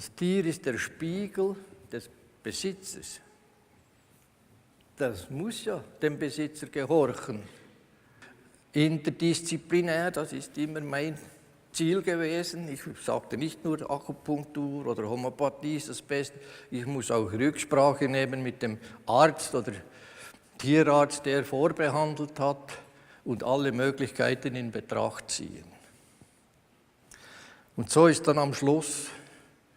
Das Tier ist der Spiegel des Besitzers. Das muss ja dem Besitzer gehorchen. Interdisziplinär, das ist immer mein Ziel gewesen. Ich sagte nicht nur Akupunktur oder Homöopathie ist das Beste. Ich muss auch Rücksprache nehmen mit dem Arzt oder Tierarzt, der vorbehandelt hat und alle Möglichkeiten in Betracht ziehen. Und so ist dann am Schluss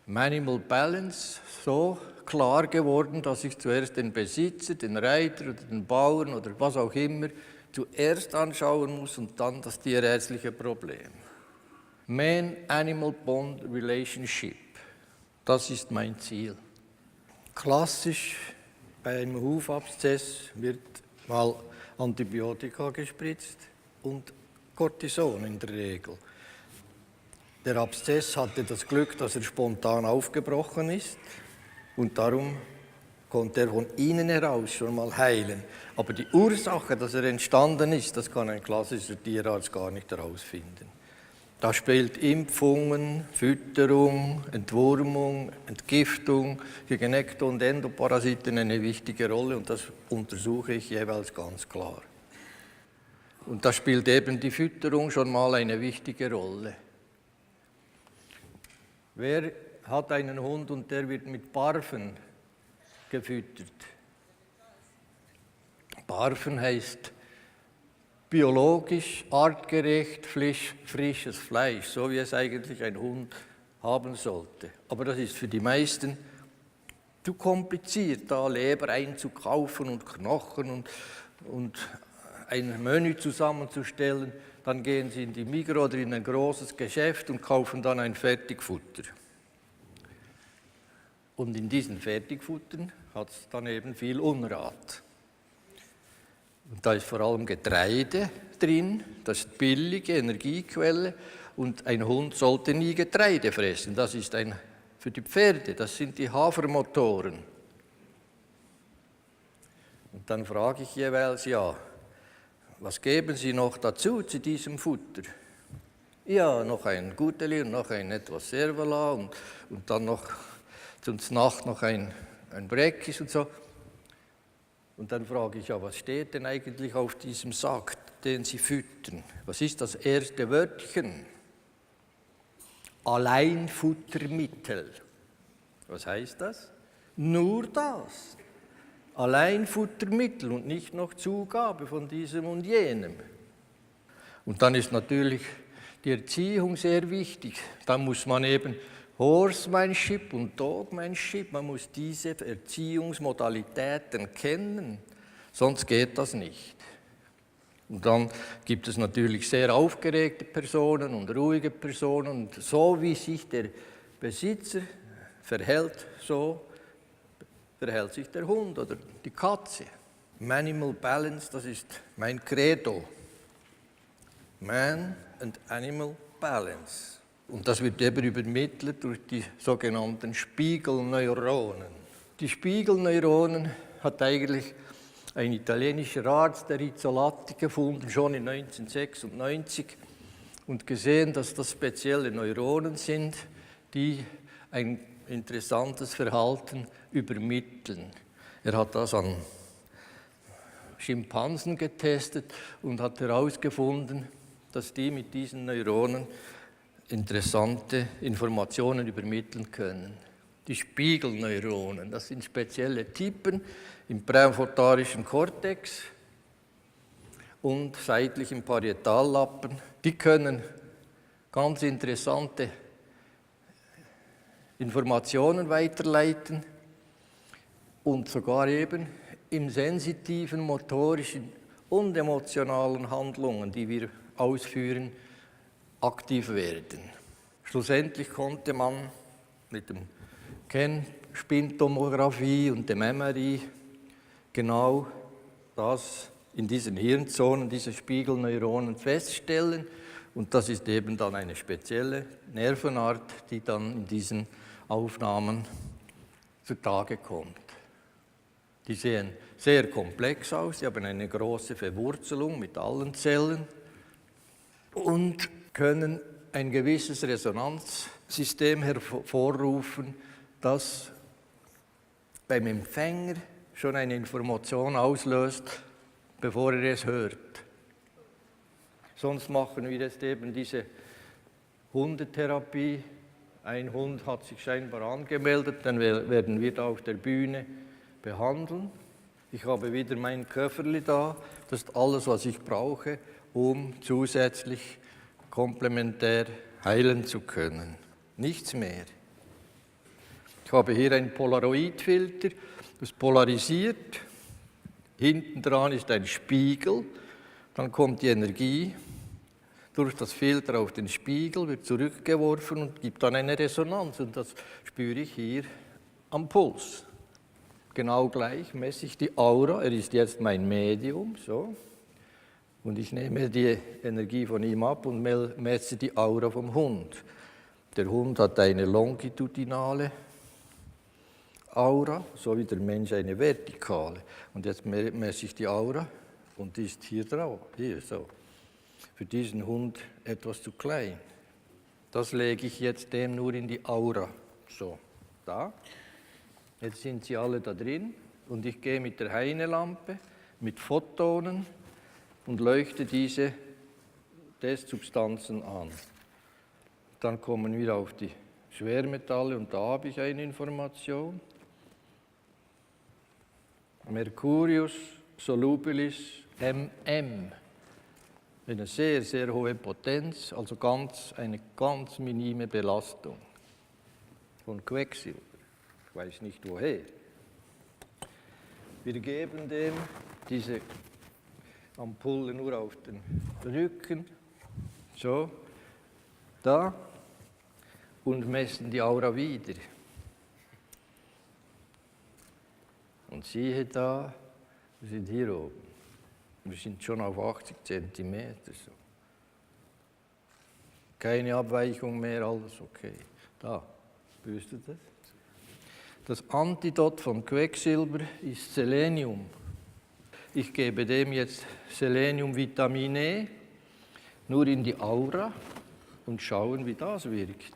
Animal Balance so klar geworden, dass ich zuerst den Besitzer, den Reiter oder den Bauern oder was auch immer zuerst anschauen muss und dann das tierärztliche Problem. Man-Animal-Bond Relationship, das ist mein Ziel. Klassisch bei einem Hufabszess wird mal Antibiotika gespritzt und Cortison in der Regel. Der Abszess hatte das Glück, dass er spontan aufgebrochen ist und darum konnte er von innen heraus schon mal heilen. Aber die Ursache, dass er entstanden ist, das kann ein klassischer Tierarzt gar nicht herausfinden. Da spielt Impfungen, Fütterung, Entwurmung, Entgiftung gegen Ekto- und Endoparasiten eine wichtige Rolle und das untersuche ich jeweils ganz klar. Und da spielt eben die Fütterung schon mal eine wichtige Rolle. Wer hat einen Hund und der wird mit Barfen gefüttert? Barfen heißt biologisch, artgerecht, frisches Fleisch, so wie es eigentlich ein Hund haben sollte. Aber das ist für die meisten zu kompliziert, da Leber einzukaufen und Knochen und ein Menü zusammenzustellen. Dann gehen sie in die Migros oder in ein großes Geschäft und kaufen dann ein Fertigfutter. Und in diesen Fertigfuttern hat es dann eben viel Unrat. Und da ist vor allem Getreide drin, das ist billige Energiequelle und ein Hund sollte nie Getreide fressen. Das ist für die Pferde, das sind die Hafermotoren. Und dann frage ich jeweils, ja, was geben Sie noch dazu zu diesem Futter? Ja, noch ein Guteli und noch ein etwas Servala und dann noch zur Nacht noch ein Breckis und so. Und dann frage ich, ja, was steht denn eigentlich auf diesem Sack, den Sie füttern? Was ist das erste Wörtchen? Alleinfuttermittel. Was heißt das? Nur das. Alleinfuttermittel und nicht noch Zugabe von diesem und jenem. Und dann ist natürlich die Erziehung sehr wichtig. Da muss man eben Horsemanship und Dogmanship, man muss diese Erziehungsmodalitäten kennen, sonst geht das nicht. Und dann gibt es natürlich sehr aufgeregte Personen und ruhige Personen. Und so wie sich der Besitzer verhält, so verhält sich der Hund oder die Katze. Animal Balance, das ist mein Credo. Man and Animal Balance. Und das wird eben übermittelt durch die sogenannten Spiegelneuronen. Die Spiegelneuronen hat eigentlich ein italienischer Arzt, der Rizzolatti, gefunden, schon in 1996 und gesehen, dass das spezielle Neuronen sind, die ein interessantes Verhalten übermitteln. Er hat das an Schimpansen getestet und hat herausgefunden, dass die mit diesen Neuronen interessante Informationen übermitteln können. Die Spiegelneuronen, das sind spezielle Typen im präfrontalischen Kortex und seitlich im Parietallappen. Die können ganz interessante Informationen weiterleiten und sogar eben im sensitiven, motorischen und emotionalen Handlungen, die wir ausführen, aktiv werden. Schlussendlich konnte man mit dem Kernspintomographie und dem MRI genau das in diesen Hirnzonen, diese Spiegelneuronen feststellen. Und das ist eben dann eine spezielle Nervenart, die dann in diesen Aufnahmen zutage kommt. Die sehen sehr komplex aus, sie haben eine große Verwurzelung mit allen Zellen und können ein gewisses Resonanzverhalten System hervorrufen, das beim Empfänger schon eine Information auslöst, bevor er es hört. Sonst machen wir jetzt eben diese Hundetherapie. Ein Hund hat sich scheinbar angemeldet, dann werden wir da auf der Bühne behandeln. Ich habe wieder mein Köfferli da, das ist alles, was ich brauche, um zusätzlich komplementär heilen zu können. Nichts mehr. Ich habe hier einen Polaroidfilter, das polarisiert. Hinten dran ist ein Spiegel, dann kommt die Energie durch das Filter auf den Spiegel, wird zurückgeworfen und gibt dann eine Resonanz. Und das spüre ich hier am Puls. Genau gleich messe ich die Aura, er ist jetzt mein Medium, so. Und ich nehme die Energie von ihm ab und messe die Aura vom Hund. Der Hund hat eine longitudinale Aura, so wie der Mensch eine vertikale. Und jetzt messe ich die Aura und die ist hier drauf, hier so. Für diesen Hund etwas zu klein. Das lege ich jetzt dem nur in die Aura. So, da. Jetzt sind sie alle da drin und ich gehe mit der Heinelampe, mit Photonen und leuchte diese Testsubstanzen an. Dann kommen wir auf die Schwermetalle und da habe ich eine Information. Mercurius solubilis MM. Eine sehr, sehr hohe Potenz, also eine ganz minime Belastung von Quecksilber. Ich weiß nicht woher. Wir geben dem diese Ampulle nur auf den Rücken, so, da, und messen die Aura wieder. Und siehe da, wir sind hier oben. Wir sind schon auf 80 Zentimeter. So. Keine Abweichung mehr, alles okay. Da, spürst du das? Das Antidot von Quecksilber ist Selenium. Ich gebe dem jetzt Selenium-Vitamin E nur in die Aura und schauen, wie das wirkt.